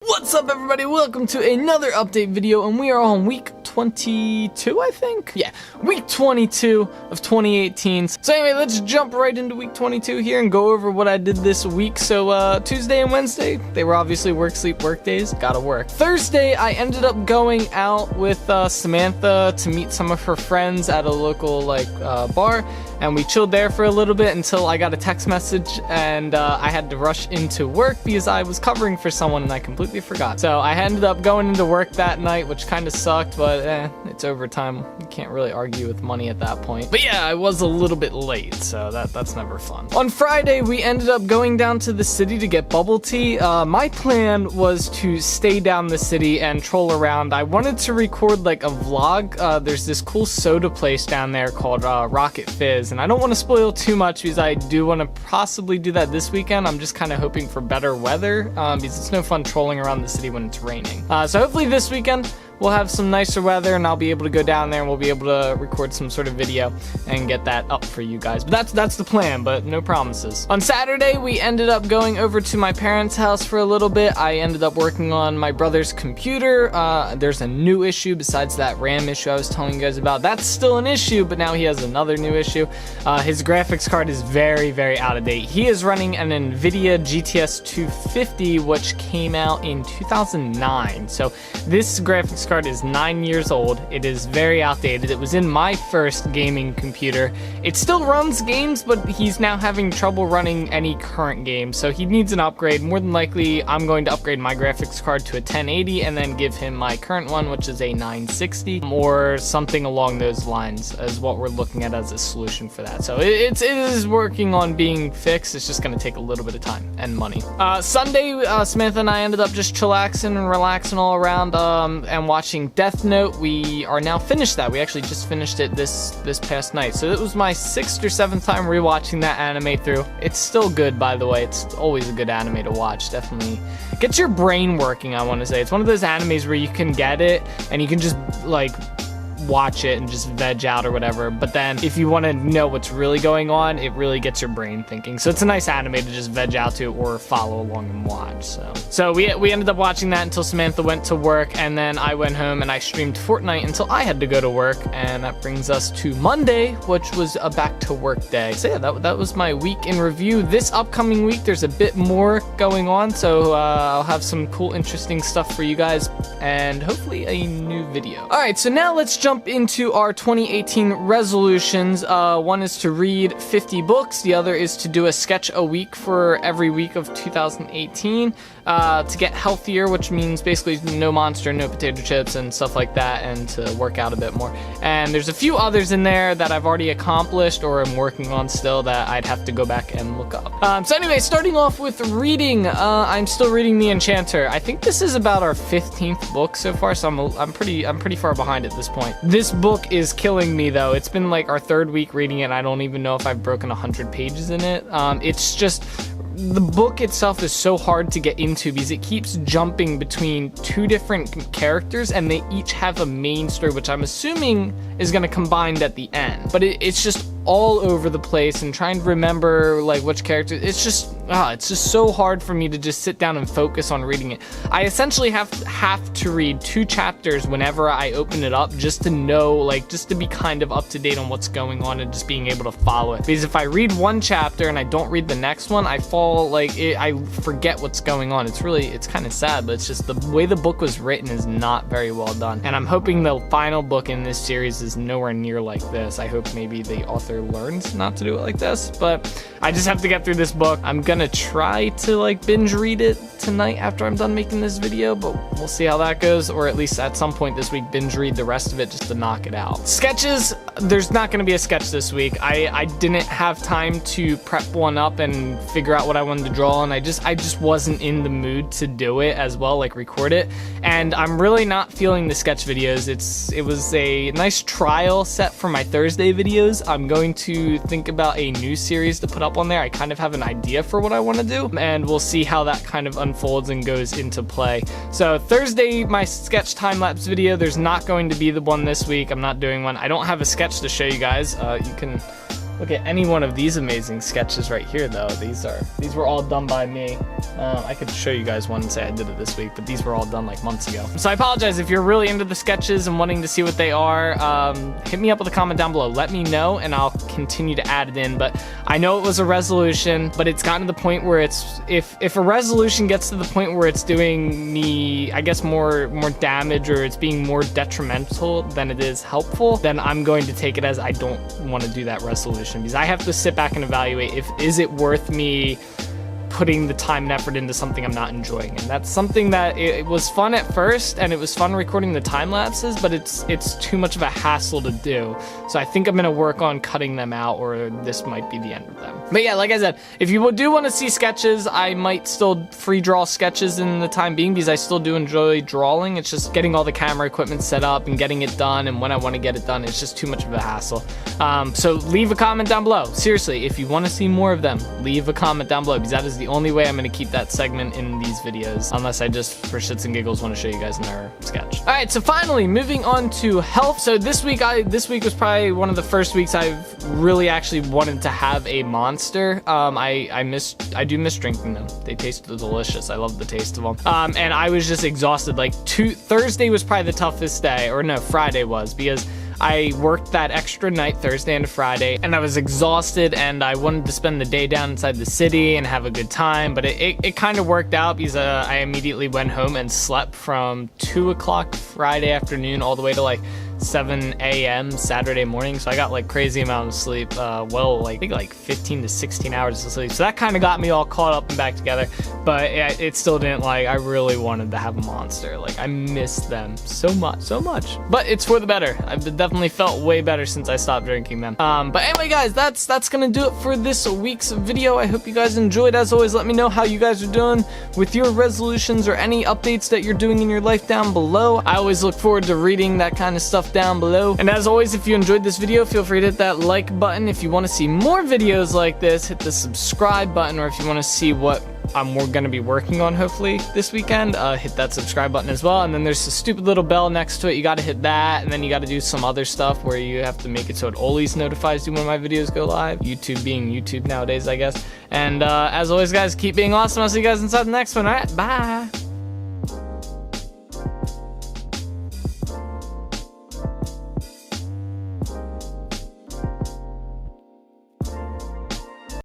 What's up, everybody? Welcome to another update video, and we are on week 22, I think? Yeah, week 22 of 2018. So anyway, let's jump right into week 22 here and go over what I did this week. So Tuesday and Wednesday, they were obviously work, sleep, work days. Gotta work. Thursday, I ended up going out with Samantha to meet some of her friends at a local bar, and we chilled there for a little bit until I got a text message and I had to rush into work because I was covering for someone and I completely forgot. So I ended up going into work that night, which kind of sucked, but it's overtime. You can't really argue with money at that point. But yeah, I was a little bit late, so that's never fun. On Friday, we ended up going down to the city to get bubble tea. My plan was to stay down the city and troll around. I wanted to record like a vlog. There's this cool soda place down there called Rocket Fizz, and I don't want to spoil too much because I do want to possibly do that this weekend. I'm just kind of hoping for better weather because it's no fun trolling around the city when it's raining. So hopefully this weekend we'll have some nicer weather and I'll be able to go down there and we'll be able to record some sort of video and get that up for you guys. But that's the plan, but no promises. On Saturday, we ended up going over to my parents' house for a little bit. I ended up working on my brother's computer. There's a new issue besides that RAM issue I was telling you guys about. That's still an issue, but now he has another new issue. His graphics card is very, very out of date. He is running an NVIDIA GTX 250, which came out in 2009. So this graphics card is 9 years old. It is very outdated. It was in my first gaming computer. It still runs games, but he's now having trouble running any current games, so he needs an upgrade. More than likely, I'm going to upgrade my graphics card to a 1080 and then give him my current one, which is a 960 or something along those lines, as what we're looking at as a solution for that. So it is working on being fixed. It's just going to take a little bit of time and money. Sunday, Samantha and I ended up just chillaxing and relaxing all around and watching Death Note. We are now finished that. We actually just finished it this past night. So it was my 6th or 7th time rewatching that anime through. It's still good, by the way. It's always a good anime to watch. Definitely gets your brain working, I want to say. It's one of those animes where you can get it and you can just like watch it and just veg out or whatever, but then if you want to know what's really going on, it really gets your brain thinking. So it's a nice anime to just veg out to or follow along and watch. So we ended up watching that until Samantha went to work, and then I went home and I streamed Fortnite until I had to go to work, and that brings us to Monday, which was a back to work day. So yeah, that was my week in review. This upcoming week there's a bit more going on, so I'll have some cool interesting stuff for you guys and hopefully a new video. Alright, so now let's jump into our 2018 resolutions. One is to read 50 books. The other is to do a sketch a week for every week of 2018. To get healthier, which means basically no Monster, no potato chips and stuff like that, and to work out a bit more. And there's a few others in there that I've already accomplished or am working on still that I'd have to go back and look up. So anyway, starting off with reading, I'm still reading The Enchanter. I think this is about our 15th book so far, so I'm pretty far behind at this point. This book is killing me though. It's been like our 3rd week reading it, and I don't even know if I've broken 100 pages in it. It's just, the book itself is so hard to get into because it keeps jumping between 2 different characters, and they each have a main story, which I'm assuming is going to combine at the end. But it's just all over the place, and trying to remember like which character, it's just so hard for me to just sit down and focus on reading it. I essentially have to read 2 chapters whenever I open it up, just to know, like, just to be kind of up to date on what's going on and just being able to follow it. Because if I read one chapter and I don't read the next one, I forget what's going on. It's kind of sad, but it's just the way the book was written is not very well done. And I'm hoping the final book in this series is nowhere near like this. I hope maybe the author learns not to do it like this, but I just have to get through this book. I'm gonna try to like binge read it tonight after I'm done making this video, but we'll see how that goes, or at least at some point this week binge read the rest of it just to knock it out. Sketches, there's not gonna be a sketch this week. I didn't have time to prep one up and figure out what I wanted to draw, and I just wasn't in the mood to do it as well, like record it, and I'm really not feeling the sketch videos. It was a nice trial set for my Thursday videos. I'm going to think about a new series to put up on there. I kind of have an idea for what I want to do, and we'll see how that kind of unfolds and goes into play. So Thursday, my sketch time-lapse video, there's not going to be the one this week. I'm not doing one. I don't have a sketch to show you guys. You can look at any one of these amazing sketches right here, though. These were all done by me. I could show you guys one and say I did it this week, but these were all done like months ago. So I apologize if you're really into the sketches and wanting to see what they are. Hit me up with a comment down below. Let me know, and I'll continue to add it in. But I know it was a resolution, but it's gotten to the point where it's if a resolution gets to the point where it's doing me, I guess, more damage, or it's being more detrimental than it is helpful, then I'm going to take it as I don't want to do that resolution, because I have to sit back and evaluate is it worth me putting the time and effort into something I'm not enjoying. And that's something that it was fun at first, and it was fun recording the time lapses, but it's too much of a hassle to do. So I think I'm gonna work on cutting them out, or this might be the end of them. But yeah, like I said, if you do want to see sketches, I might still free draw sketches in the time being, because I still do enjoy drawing. It's just getting all the camera equipment set up and getting it done, and when I want to get it done, it's just too much of a hassle. So leave a comment down below. Seriously, if you want to see more of them, leave a comment down below, because that is the only way I'm going to keep that segment in these videos, unless I just, for shits and giggles, want to show you guys another sketch. All right, so finally, moving on to health. So this week was probably one of the first weeks I've really actually wanted to have a monster. I do miss drinking them. They taste delicious. I love the taste of them. And I was just exhausted. Like Thursday was probably the toughest day, or no, Friday was, because I worked that extra night, Thursday and Friday, and I was exhausted, and I wanted to spend the day down inside the city and have a good time, but it kind of worked out, because I immediately went home and slept from 2 o'clock Friday afternoon all the way to like 7 a.m. Saturday morning. So I got like crazy amount of sleep, I think like 15 to 16 hours of sleep. So that kind of got me all caught up and back together, but it still didn't, like, I really wanted to have a monster. Like, I missed them so much, but it's for the better. I've definitely felt way better since I stopped drinking them. But anyway, guys, that's gonna do it for this week's video. I hope you guys enjoyed. As always, let me know how you guys are doing with your resolutions or any updates that you're doing in your life down below. I always look forward to reading that kind of stuff down below. And as always, if you enjoyed this video, feel free to hit that like button. If you want to see more videos like this, hit the subscribe button. Or if you want to see what we're going to be working on hopefully this weekend, hit that subscribe button as well. And then there's a stupid little bell next to it. You got to hit that, and then you got to do some other stuff where you have to make it so it always notifies you when my videos go live. YouTube being YouTube nowadays, I guess. And as always, guys, keep being awesome. I'll see you guys inside the next one. All right, bye.